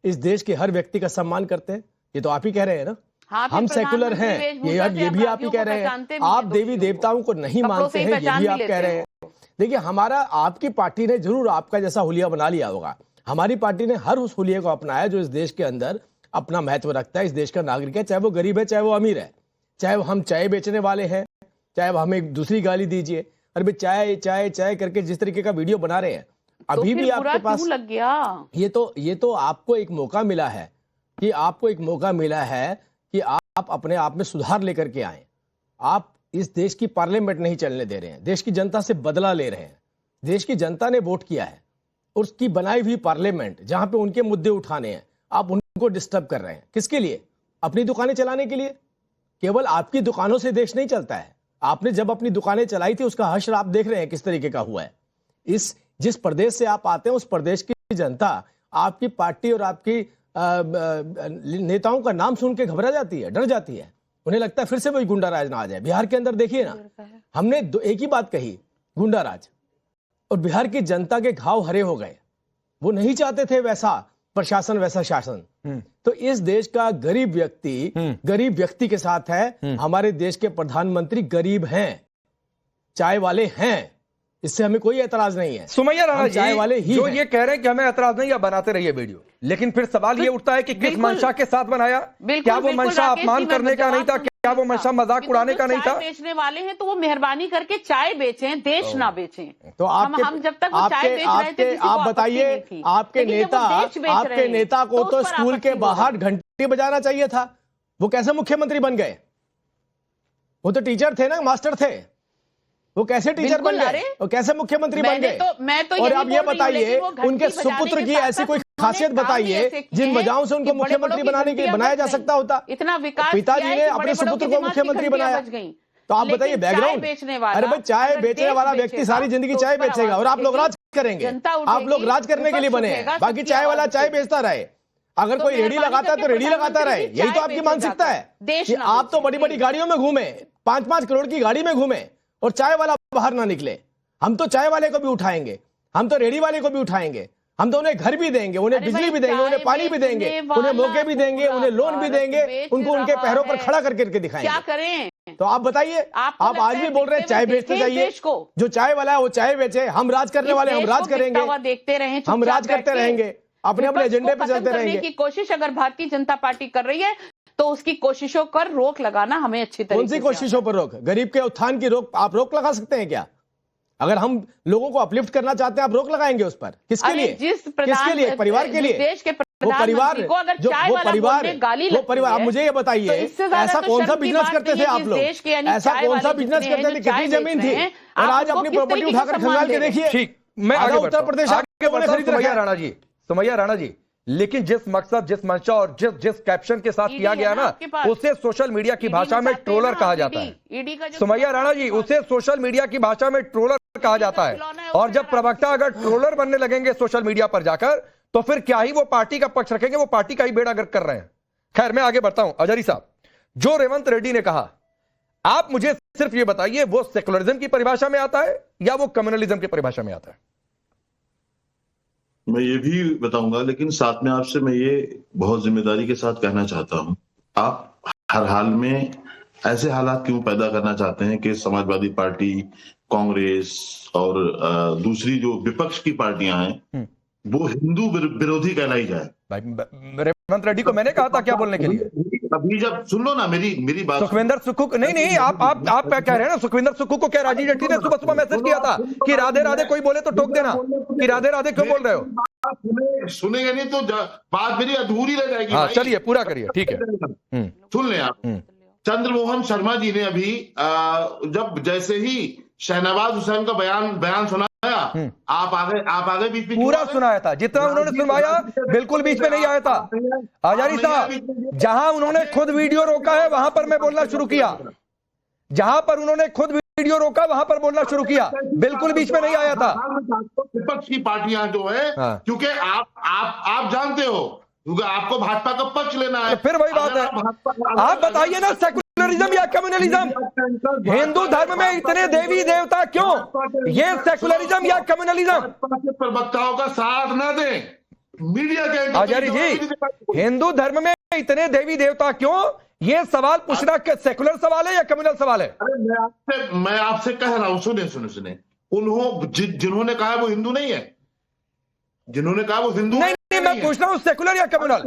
इस देश के हर व्यक्ति का सम्मान करते हैं। ये तो आप ही कह रहे हैं ना। हाँ, हम सेकुलर हैं, ये भी आप ही कह रहे हैं। आप देवी देवताओं को नहीं मानते हैं, ये भी आप कह रहे हैं। देखिए, हमारा आपकी पार्टी ने जरूर आपका जैसा हुलिया बना लिया होगा। हमारी पार्टी ने हर उस हुलिये को अपनाया जो इस देश के अंदर अपना महत्व रखता है, इस देश का नागरिक है, चाहे वो गरीब है चाहे वो अमीर है, चाहे हम चाय बेचने वाले हैं, चाहे हमें एक दूसरी गाली दीजिए। अरे भाई चाय चाय चाय करके जिस तरीके का वीडियो बना रहे हैं, अभी भी आपके पास लग गया। ये तो आपको एक मौका मिला है कि आपको एक मौका मिला है कि आप अपने आप में सुधार लेकर के आए। आप इस देश की पार्लियामेंट नहीं चलने दे रहे हैं, देश की जनता से बदला ले रहे हैं। देश की जनता ने वोट किया है, उसकी बनाई हुई पार्लियामेंट जहां पे उनके मुद्दे उठाने हैं, आप उनको डिस्टर्ब कर रहे हैं। किसके लिए? अपनी दुकानें चलाने के लिए। केवल आपकी दुकानों से देश नहीं चलता है। आपने जब अपनी दुकानें चलाई थी उसका हश्र आप देख रहे हैं किस तरीके का हुआ है। जिस प्रदेश से आप आते हैं उस प्रदेश की जनता आपकी पार्टी और आपकी नेताओं का नाम सुन के घबरा जाती है, डर जाती है। उन्हें लगता है फिर से वही गुंडा राज ना आ जाए। बिहार के अंदर देखिए ना, हमने एक ही बात कही, गुंडा राज, और बिहार की जनता के घाव हरे हो गए। वो नहीं चाहते थे वैसा प्रशासन, वैसा शासन। तो इस देश का गरीब व्यक्ति के साथ है। हमारे देश के प्रधानमंत्री गरीब हैं, चाय वाले हैं, इससे हमें कोई एतराज नहीं है। सुमैया राणा जी चाय वाले ही जो ये कह रहे हैं कि हमें एतराज नहीं, या बनाते रहिए वीडियो, लेकिन फिर सवाल ये उठता है कि किस मंशा के साथ बनाया? क्या वो मंशा अपमान करने का नहीं था? क्या वो मंशा मजाक उड़ाने का नहीं था? बेचने वाले हैं तो वो मेहरबानी करके चाय बेचें, देश ना बेचें। तो हम जब तक वो चाय बेच रहे थे, आप बताइए, आपके नेता को तो स्कूल के बाहर घंटी बजाना चाहिए था। वो कैसे मुख्यमंत्री बन गए? वो तो टीचर थे ना, मास्टर थे। वो कैसे टीचर बन गए और कैसे मुख्यमंत्री बन गए? और आप ये बताइए, उनके सुपुत्र की ऐसी कोई खासियत बताइए जिन वजहों से उनको मुख्यमंत्री बनाया जा सकता होता। इतना विकास पिताजी ने अपने सुपुत्र को मुख्यमंत्री बनाया, तो आप बताइए बैकग्राउंड। अरे भाई, चाय बेचने वाला व्यक्ति सारी जिंदगी चाय बेचेगा और आप लोग राज करेंगे। आप लोग राज करने के लिए बने हैं, बाकी चाय वाला चाय बेचता रहे। अगर कोई रेडी लगाता है तो रेडी लगाता रहे। यही तो आपकी मानसिकता है। आप तो बड़ी बड़ी गाड़ियों में घूमे, 5-5 करोड़ की गाड़ी में घूमे और चाय वाला बाहर ना निकले। हम तो चाय वाले को भी उठाएंगे, हम तो रेडी वाले को भी उठाएंगे, हम तो उन्हें घर भी देंगे, उन्हें बिजली भी देंगे, उन्हें पानी भी देंगे, उन्हें मौके भी देंगे, उन्हें लोन भी देंगे, उनको उनके पैरों पर खड़ा करके दिखाएंगे। क्या करें? तो आप बताइए, आप आज भी बोल रहे हैं चाय बेचते जाइए। जो चाय वाला है वो चाय बेचे, हम राज करने वाले हम राज करेंगे, देखते रहे, हम राज करते रहेंगे, अपने अपने एजेंडे पे चलते रहेंगे। की कोशिश अगर भारतीय जनता पार्टी कर रही है तो उसकी कोशिशों पर रोक लगाना हमें अच्छी तरीके से। कौन सी कोशिशों पर रोक? गरीब के उत्थान की रोक आप रोक लगा सकते हैं क्या? अगर हम लोगों को अपलिफ्ट करना चाहते हैं, आप रोक लगाएंगे उस पर? किसके लिए? किसके लिए? परिवार के लिए? देश के वो परिवार को अगर चाय वाला बोलने गाली वो परिवार, आप मुझे ये बताइए, ऐसा कौन सा बिजनेस करते थे आप लोग? ऐसा कौन सा बिजनेस करते थे? कितनी जमीन थी? और आज अपनी प्रॉपर्टी उठाकर खंगाल के देखिए। ठीक, मैं आगे उत्तर प्रदेश सुमैया राणा जी, लेकिन जिस मकसद, जिस मंशा और जिस कैप्शन के साथ किया गया ना, उसे सोशल मीडिया की भाषा में ट्रोलर कहा जाता है। सुमैया राणा जी, उसे सोशल मीडिया की भाषा में ट्रोलर कहा जाता है। और जब प्रवक्ता अगर ट्रोलर बनने लगेंगे सोशल मीडिया पर जाकर, तो फिर क्या ही वो पार्टी का पक्ष रखेंगे? वो पार्टी का ही बेड़ा गर्क कर रहे हैं। खैर, मैं आगे बढ़ता हूं। अजहरी साहब, जो रेवंत रेड्डी ने कहा, आप मुझे सिर्फ ये बताइए, वो सेकुलरिज्म की परिभाषा में आता है या वो कम्युनलिज्म की परिभाषा में आता है? मैं ये भी बताऊंगा, लेकिन साथ में आपसे मैं ये बहुत जिम्मेदारी के साथ कहना चाहता हूं, आप हर हाल में ऐसे हालात क्यों पैदा करना चाहते हैं कि समाजवादी पार्टी, कांग्रेस और दूसरी जो विपक्ष की पार्टियां हैं वो हिंदू विरोधी कहलाई जाए? भाई, रेवंत रेड्डी को मैंने कहा था क्या बोलने के लिए? अभी जब सुन लो ना मेरी बात। सुखविंदर सुक्खू, नहीं, आप क्या कह रहे हैं ना? सुखविंदर सुक्खू को क्या राजीव जेटली ने सुबह मैसेज किया था कि राधे राधे कोई बोले तो टोक देना, कि राधे राधे क्यों बोल रहे हो? सुनेंगे नहीं तो बात मेरी अधूरी रह जाएगी। हाँ, चलिए पूरा करिए, ठीक है। सुन लें आप। चंद्रमोहन शर्मा जी ने अभी जब जैसे ही शहनवाज हुसैन का बयान सुनाया, आप आगे बीच में पूरा सुनाया था, जितना उन्होंने सुनवाया बिल्कुल बीच में नहीं आया था। आजारी साहब, जहां उन्होंने खुद वीडियो रोका है वहां पर मैं बोलना शुरू किया, जहां पर उन्होंने खुद वीडियो रोका वहां पर बोलना शुरू किया, बिल्कुल बीच में नहीं आया था। विपक्ष की पार्टियां जो है, क्योंकि आप जानते हो क्योंकि आपको भाजपा का पक्ष लेना है। तो फिर वही बात है, आप बताइए ना, सेकुलरिज्म या कम्युनलिज्म? हिंदू धर्म में इतने देवी देवता क्यों? ये सेकुलरिज्म या कम्युनलिज्म? प्रवक्ताओं का साथ न दें, मीडिया के आचार्य जी, हिंदू धर्म में इतने देवी देवता क्यों? ये सवाल पूछना सेकुलर सवाल है या कम्युनल सवाल है? अरे मैं आपसे कह रहा हूं, सुने जिन्होंने कहा वो हिंदू नहीं है, जिन्होंने कहा वो हिंदू नहीं, मैं पूछ रहा हूं सेकुलर या कम्युनल?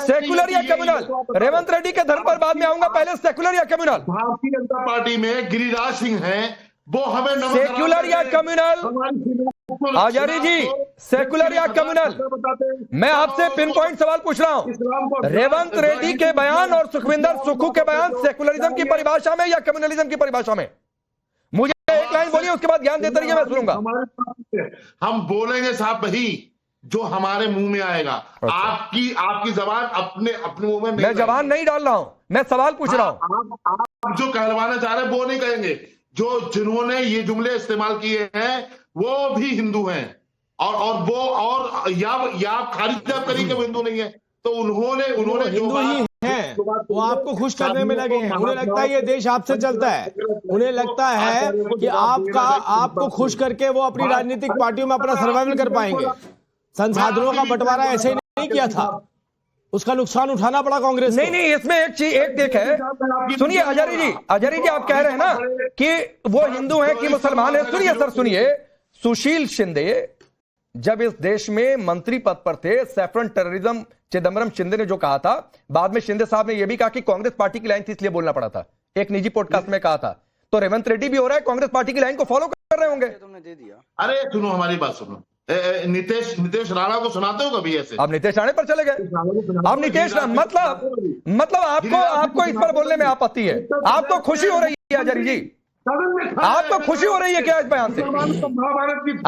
सेकुलर या कम्युनल? रेवंत रेड्डी के धर्म पर बाद में आऊंगा, पहले सेकुलर या कम्युनल? भारतीय जनता पार्टी में गिरिराज सिंह हैं, वो हमें सेकुलर या कम्युनल? आचार्य जी, सेकुलर या कम्युनल? मैं आपसे पिन पॉइंट सवाल पूछ रहा हूं। रेवंत रेड्डी के बयान और सुखविंदर सुक्खू के बयान सेकुलरिज्म की परिभाषा में या कम्युनलिज्म की परिभाषा में? मुझे एक लाइन बोलिए, उसके बाद ज्ञान देते रहिए, मैं सुनूंगा। हम बोलेंगे साहब वही जो हमारे मुंह में आएगा। अच्छा। आपकी जबान अपने मुंह में मैं जबान नहीं डाल रहा हूं, मैं सवाल पूछ रहा हूं। आप जो कहलवाना चाह रहे हैं वो नहीं कहेंगे। जिन्होंने ये जुमले इस्तेमाल किए हैं वो भी हिंदू हैं, और या खारिज करी के हिंदू नहीं है, तो उन्होंने हिंदू ही हैं, वो आपको खुश करने में लगे हैं। उन्हें लगता है ये देश आपसे चलता है, उन्हें लगता है कि आपको खुश करके वो अपनी राजनीतिक पार्टियों में अपना सर्वाइवल कर पाएंगे। संसाधनों का बंटवारा ऐसे ही नहीं किया था, उसका नुकसान उठाना पड़ा कांग्रेस को। नहीं, इसमें एक चीज एक है, सुनिए आचार्य जी, आप कह रहे हैं ना कि वो हिंदू हैं कि मुसलमान है। सुनिए सर, सुनिए, सुशील शिंदे जब इस देश में मंत्री पद पर थे, सैफरन टेररिज्म चिदम्बरम शिंदे ने जो कहा था, बाद में शिंदे साहब ने यह भी कहा कि कांग्रेस पार्टी की लाइन थी इसलिए बोलना पड़ा था, एक निजी पॉडकास्ट में कहा था। तो रेवंत रेड्डी भी हो रहा है कांग्रेस पार्टी की लाइन को फॉलो कर रहे होंगे। तुमने दे दिया। अरे सुनो, हमारी बात सुनो, नीतीश राणा को सुनाते हो कभी ऐसे? आप नीतीश राणे पर चले गए। आप नीतीश मतलब आपको इस पर बोलने में आपत्ति है? आपको खुशी हो रही है आचार्य जी? आपको खुशी हो रही है क्या इस बयान से?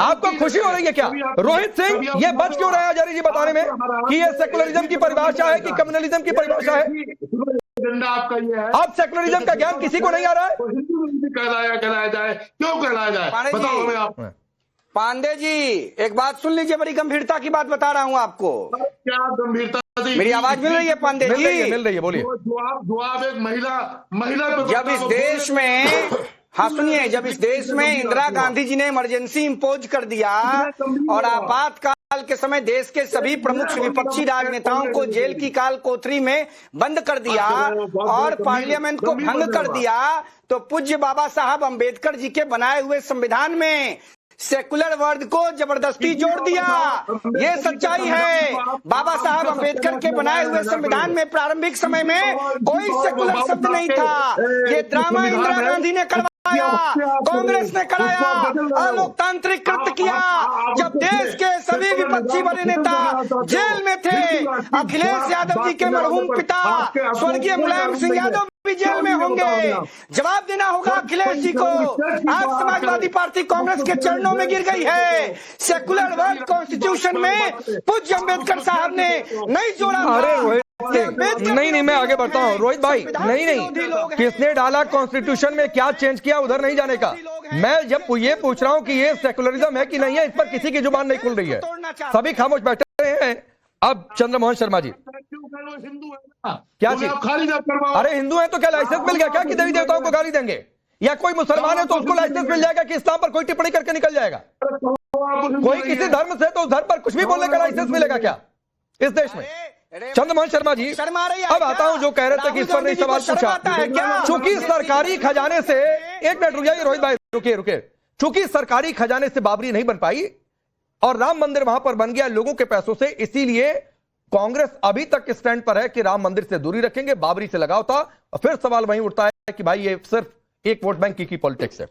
आपको खुशी हो रही है क्या? रोहित सिंह ये बच क्यों रहा है आचार्य जी बताने में कि ये सेकुलरिज्म की परिभाषा है कि कम्युनलिज्म की परिभाषा है? आपका ये है, आप सेकुलरिज्म का ज्ञान किसी को नहीं आ रहा है? कहलाया जाए, क्यों कहलाया जाए, बताओ हमें आप। पांडे जी, एक बात सुन लीजिए, बड़ी गंभीरता की बात बता रहा हूं आपको। क्या गंभीरता? मेरी आवाज मिल रही है पांडे जी? मिल रही है, बोलिए। जो आप एक महिला जब इस देश में, हाँ सुनिए, जब इस देश में इंदिरा गांधी जी ने इमरजेंसी इंपोज कर दिया और आपातकाल के समय देश के सभी प्रमुख विपक्षी राजनेताओं को जेल की काल कोठरी में बंद कर दिया और पार्लियामेंट को भंग कर दिया, तो पूज्य बाबा साहब अंबेडकर जी के बनाए हुए संविधान में सेकुलर वर्ड को जबरदस्ती जोड़ दिया। ये सच्चाई है। बाबा साहब अंबेडकर के बनाए हुए संविधान में प्रारंभिक समय में कोई सेकुलर शब्द नहीं था। ये ड्रामा इंदिरा गांधी ने करवाया, कांग्रेस ने कराया, अलोकतांत्रिक कृत्य किया। जब देश के सभी विपक्षी बड़े नेता जेल में थे, अखिलेश यादव जी के मरहूम पिता स्वर्गीय मुलायम सिंह यादव भी जेल में होंगे। जवाब देना होगा अखिलेश जी को। आज समाजवादी पार्टी कांग्रेस के चरणों में गिर गई है। सेकुलर वर्ड कॉन्स्टिट्यूशन में पूज्य अंबेडकर साहब ने नहीं जोड़ा। अरे नहीं, मैं आगे बढ़ता हूँ रोहित भाई। नहीं, किसने डाला कॉन्स्टिट्यूशन में, क्या चेंज किया, उधर नहीं जाने का। मैं जब ये पूछ रहा हूँ कि ये सेकुलरिज्म है कि नहीं है, इस पर किसी की जुबान नहीं खुल रही है, सभी खामोश बैठे हैं। अब चंद्रमोहन शर्मा जी, क्या चीज? अरे हिंदू है तो क्या लाइसेंस मिल गया क्या कि देवी देवताओं को गाली देंगे? या कोई मुसलमान है तो उसको लाइसेंस मिल जाएगा कि इस्लाम पर कोई टिप्पणी करके निकल जाएगा? कोई किसी धर्म से तो उस धर्म पर कुछ भी बोलने का लाइसेंस मिलेगा क्या इस देश में? चंद्रमोहन शर्मा जी, अब आता हूं जो कह रहे थे कि इस पर नहीं सवाल पूछा। चूंकि सरकारी खजाने से, एक मिनट रुक जाइए रोहित भाई, रुकिए। चूंकि सरकारी खजाने से बाबरी नहीं बन पाई और राम मंदिर वहां पर बन गया लोगों के पैसों से, इसीलिए कांग्रेस अभी तक स्टैंड पर है कि राम मंदिर से दूरी रखेंगे, बाबरी से लगाव था। और फिर सवाल वहीं उठता है कि भाई ये सिर्फ एक वोट बैंक की पॉलिटिक्स है।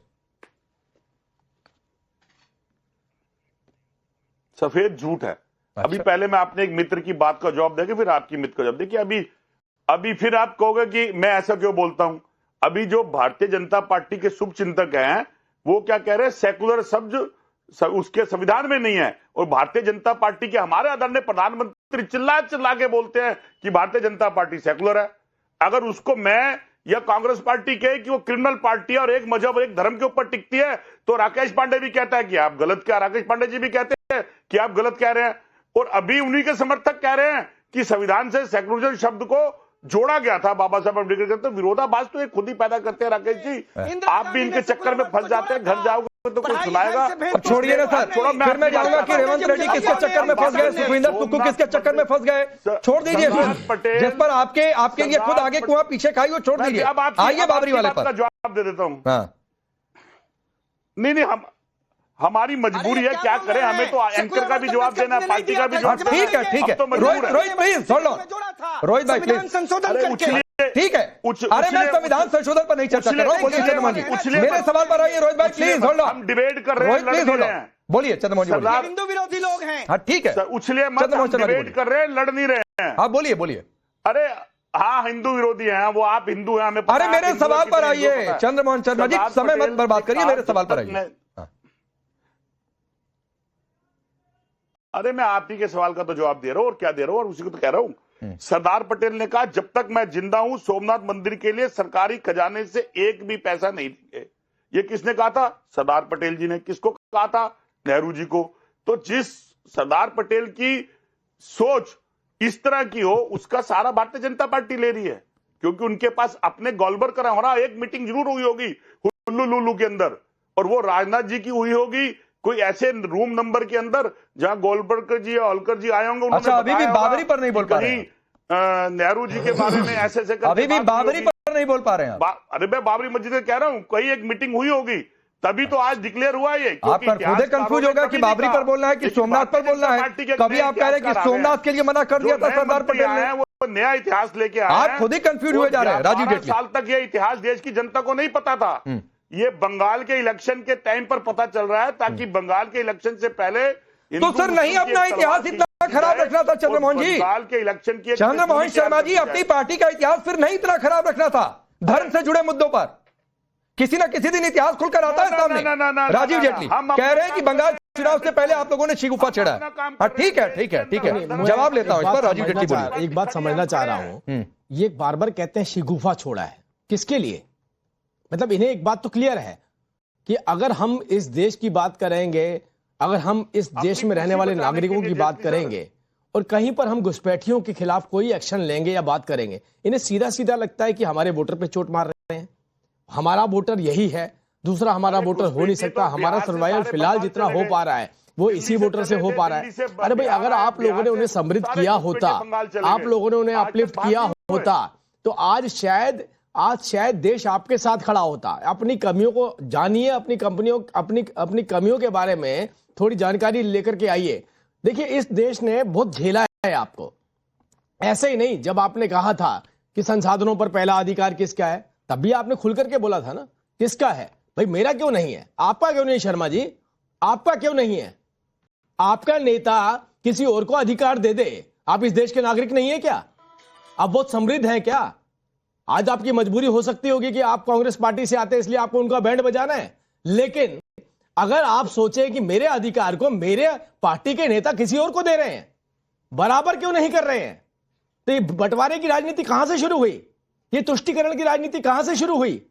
सफेद झूठ है। अभी पहले मैं अपने एक मित्र की बात का जवाब देके फिर आपकी मित्र का जवाब देखिए। अभी फिर आप कहोगे कि मैं ऐसा क्यों बोलता हूं। अभी जो भारतीय जनता पार्टी के शुभ चिंतक हैं वो क्या कह रहे हैं, सेकुलर शब्द उसके संविधान में नहीं है। और भारतीय जनता पार्टी के हमारे आदरणीय प्रधानमंत्री चिल्ला के बोलते हैं कि भारतीय जनता पार्टी सेकुलर है। अगर उसको मैं या कांग्रेस पार्टी कहे कि वो क्रिमिनल पार्टी है और एक मजहब एक धर्म के ऊपर टिकती है, तो राकेश पांडे भी कहता है कि आप गलत, क्या राकेश पांडे जी भी कहते हैं कि आप गलत कह रहे हैं। और अभी उन्हीं के समर्थक कह रहे हैं कि संविधान से सेक्युलरिज्म शब्द को जोड़ा गया था बाबा साहब अम्बेडकर के, तो विरोधाभास तो ये खुद ही पैदा करते हैं राकेश जी। आप भी इनके चक्कर में फंस जाते हैं, घर जाओगे तो कोई सुनाएगा। छोड़िए ना सर, फिर मैं जानूंगा कि रेवंत रेड्डी किसके चक्कर में फंस गए, सुखविंदर सुक्खू किसके चक्कर में फंस गए। छोड़ दीजिए फिर, जिस पर आपके लिए खुद आगे कुआं पीछे खाई, वो छोड़ दीजिए। आइए बाबरी वाले पर जवाब दे देता हूँ। नहीं, हमारी मजबूरी है, क्या करें, हमें तो एंकर का भी जवाब देना है, पार्टी का भी जवाब देना है। ठीक है। रोहित प्लीज सुन लो, रोहित भाई प्लीज संशोधन करके, ठीक है। अरे मैं संविधान संशोधन पर नहीं चर्चा कर रहा हूँ, बोलिए चंद्रमोहन जी, मेरे सवाल पर आइए। रोहित भाई प्लीज होल्ड, हम डिबेट कर रहे हैं, प्लीज होल्ड, बोलिए चंद्रमोहन जी, बोलिए। हिंदू विरोधी लोग हैं। हाँ ठीक है, उछलिए मत, हम डिबेट कर रहे हैं, लड़ नहीं रहे हैं। हाँ बोलिए। अरे हाँ, हिंदू विरोधी हैं वो, आप हिंदू हैं, हमें पता। अरे मेरे सवाल पर आइए चंद्रमोहन शर्मा जी, समय मत बर्बाद करिए, मेरे सवाल पर आइए। अरे मैं आप ही के सवाल का तो जवाब दे रहा हूं, और क्या दे रहा हूं, और उसी को तो कह रहा हूं। सरदार पटेल ने कहा जब तक मैं जिंदा हूं सोमनाथ मंदिर के लिए सरकारी खजाने से एक भी पैसा नहीं देंगे। ये किसने कहा था? सरदार पटेल जी ने। किसको कहा था? नेहरू जी को। तो जिस सरदार पटेल की सोच इस तरह की हो, उसका सारा भारतीय जनता पार्टी ले रही है, क्योंकि उनके पास अपने गोलबर्ग करा हो रहा। एक मीटिंग जरूर हुई होगी हुल्लू के अंदर, और वो राजनाथ जी की हुई होगी कोई ऐसे रूम नंबर के अंदर जहां गोलबर्ग जी या होलकर जी आए होंगे। अच्छा, अभी भी बाबरी पर नहीं बोल पा रहे हैं। नेहरू जी के बारे में ऐसे अभी भी बाबरी पर नहीं बोल पा रहे हैं। अरे मैं बाबरी मस्जिद कह रहा हूं, कहीं एक मीटिंग हुई होगी, तभी तो आज डिक्लेयर हुआ ये। आप पर खुद कंफ्यूज होगा कि बाबरी पर बोलना है कि सोमनाथ पर बोलना है। कभी आप कह रहे हैं कि सोमनाथ के लिए मना कर दिया था सरदार पटेल ने, वो नया इतिहास लेके आए। आप खुद ही कंफ्यूज हुए जा रहे हैं राजीव जेटली। साल तक ये इतिहास देश की जनता को नहीं पता था। ये बंगाल के इलेक्शन के टाइम पर पता चल रहा है, ताकि बंगाल के इलेक्शन से पहले तो सर नहीं अपना इतिहास इतना खराब रखना था चंद्रमोहन जी। बंगाल के इलेक्शन की चंद्रमोहन शर्मा जी, अपनी पार्टी का इतिहास फिर नहीं इतना खराब रखना था। धर्म से जुड़े मुद्दों पर किसी ना किसी दिन इतिहास खुलकर आता है सामने। राजीव जेटली कह रहे हैं कि बंगाल चुनाव से पहले आप लोगों ने शिगुफा छेड़ा है। ठीक है, जवाब लेता हूं इस पर। राजीव जेटली बोलिए। एक बात समझना चाह रहा हूं, ये बार बार कहते हैं शिगुफा छोड़ा है, किसके लिए? मतलब इन्हें एक बात तो क्लियर है कि अगर हम इस देश की बात करेंगे, अगर हम इस देश में रहने वाले नागरिकों की बात करेंगे और कहीं पर हम घुसपैठियों के खिलाफ कोई एक्शन लेंगे या बात करेंगे, इन्हें सीधा सीधा लगता है कि हमारे वोटर पे चोट मार रहे हैं। हमारा वोटर यही है, दूसरा हमारा वोटर हो नहीं सकता। हमारा सर्वाइवल फिलहाल जितना हो पा रहा है वो इसी वोटर से हो पा रहा है। अरे भाई, अगर आप लोगों ने उन्हें समृद्ध किया होता, आप लोगों ने उन्हें अपलिफ्ट किया होता, तो आज शायद देश आपके साथ खड़ा होता। अपनी कमियों को जानिए, अपनी कमियों के बारे में थोड़ी जानकारी लेकर के आइए। देखिए, इस देश ने बहुत झेला है आपको। ऐसे ही नहीं, जब आपने कहा था कि संसाधनों पर पहला अधिकार किसका है, तब भी आपने खुल करके बोला था ना, किसका है भाई? मेरा क्यों नहीं है? आपका क्यों नहीं शर्मा जी? आपका क्यों नहीं है? आपका नेता किसी और को अधिकार दे दे। आप इस देश के नागरिक नहीं है क्या? आप बहुत समृद्ध हैं क्या? आज आपकी मजबूरी हो सकती होगी कि आप कांग्रेस पार्टी से आते हैं इसलिए आपको उनका बैंड बजाना है, लेकिन अगर आप सोचे कि मेरे अधिकार को मेरे पार्टी के नेता किसी और को दे रहे हैं, बराबर क्यों नहीं कर रहे हैं? तो ये बंटवारे की राजनीति कहां से शुरू हुई? ये तुष्टीकरण की राजनीति कहां से शुरू हुई?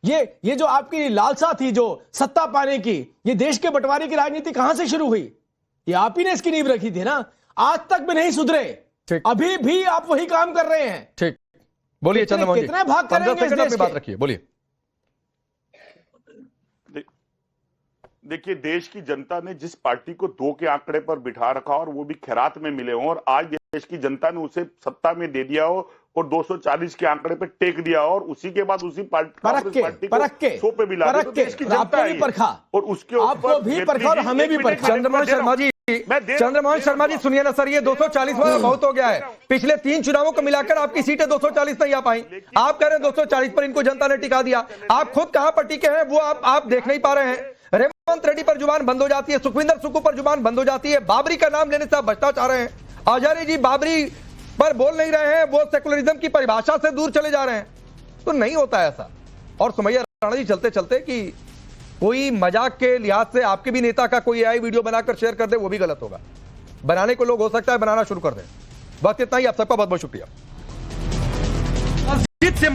ये जो आपकी लालसा थी जो सत्ता पाने की, ये देश के बंटवारे की राजनीति कहां से शुरू हुई? ये आप ही ने इसकी नींव रखी थी ना। आज तक भी नहीं सुधरे, अभी भी आप वही काम कर रहे हैं। ठीक, बोलिए चंद्रमोहन जी, कितने भाग करेंगे इस देश के? बात रखिए, बोलिए। देखिए, देश की जनता ने जिस पार्टी को 2 के आंकड़े पर बिठा रखा और वो भी खैरात में मिले हों, और आज देश की जनता ने उसे सत्ता में दे दिया हो और 240 के आंकड़े पे टेक दिया, और उसी के बाद उसी पार्टी को 100 पे भी ला दिया। तो देश की जनता है और उसके आपको भी परखा और हमें भी परखा। चंद्रमोहन शर्मा जी सुनिए ना सर, ये 240 वाला बहुत हो गया है। पिछले 3 चुनावों को मिलाकर आपकी सीटें 240 नहीं आ पाई। आप कह रहे हैं 240 पर इनको जनता ने टिका दिया। आप खुद कहां पर टिके हैं वो आप देख नहीं पा रहे हैं। रेवंत रेड्डी पर जुबान बंद हो जाती है, सुखविंदर सुक्खू पर जुबान बंद हो जाती है, बाबरी का नाम लेने से आप बचना चाह रहे हैं। आचार्य जी बाबरी पर बोल नहीं रहे हैं, वो सेकुलरिज्म की परिभाषा से दूर चले जा रहे हैं। तो नहीं होता है ऐसा। और सुमैया राणा जी, चलते चलते कि कोई मजाक के लिहाज से आपके भी नेता का कोई AI वीडियो बनाकर शेयर कर दे, वो भी गलत होगा। बनाने को लोग हो सकता है बनाना शुरू कर दें। बस इतना ही, आप सबका बहुत बहुत शुक्रिया।